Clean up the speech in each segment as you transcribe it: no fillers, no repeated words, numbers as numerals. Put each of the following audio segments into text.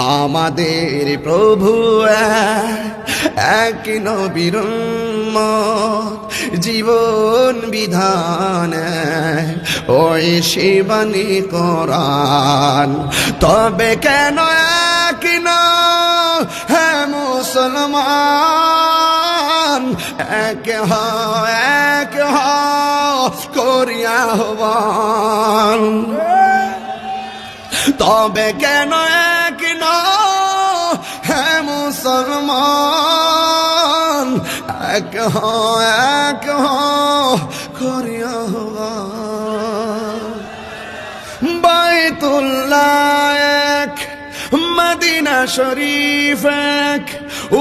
আমাদের প্রভু এক নবীর উম্মত, জীবন বিধান ওই শিবানী কোরআন। তবে কেন এক না হে মুসলমান, এক করিয়া আহ্বান। তবে কেন এক না হে মুসলমান, এক করিয়া আহ্বান। বাইতুল্লাহ এক, মদিনা শরীফ এক,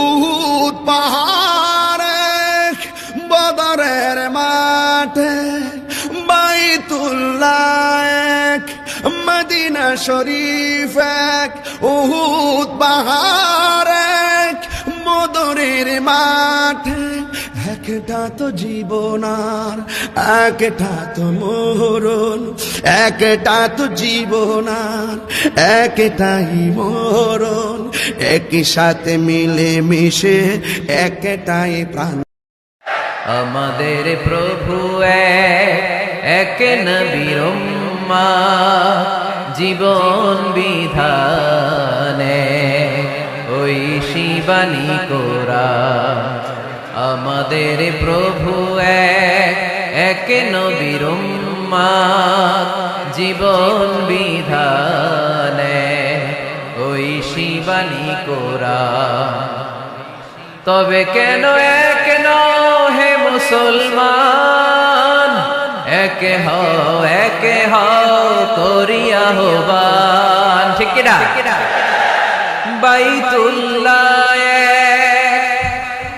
উহুদ পাহাড় এক, বদরের মাঠে। বাইতুল্লাহ এক, মদিনা শরীফ এক, উহুদ পাহাড় এক, বদরের মাঠে। একটা তো জীবনার, একটা তো মরণ, একটা তো জীবনার, একটাই মরণ। একই সাথে মিলে মিশে একটাই প্রাণ। আমাদের প্রভু এক নবীর উম্মত, জীবন বিধানে ওই শিবানী কোরআন। আমাদের প্রভু এক নবীর উম্মত, জীবন বিধানে ওই শিবানী কোরআন। তবে কেন এক হে মুসলমান, এক হও করিয়া আহ্বান। ঠিক কিনা? বাইতুল্লাহ এক,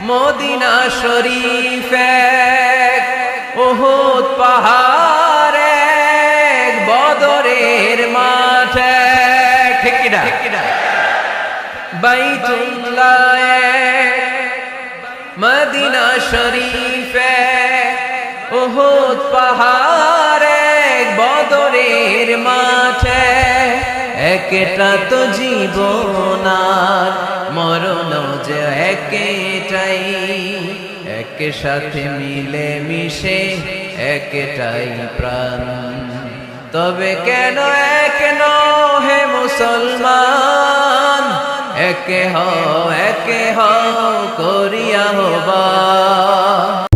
মদিনা শরীফ এক, উহুদ পাহাড় এক, বদরের মাঠ এক। ঠিক কিনা? বাইতুল্লাহ এক, মদিনা শরীফ এক, উহুদ পাহাড় এক, বদরের মাঠে। একটা তো জীবন আর মরণ যে একটাই, এক সাথে মিলে মিশে একটাই প্রাণ। তবে কেন এক হে মুসলমান, এক হও করিয়া আহ্বান।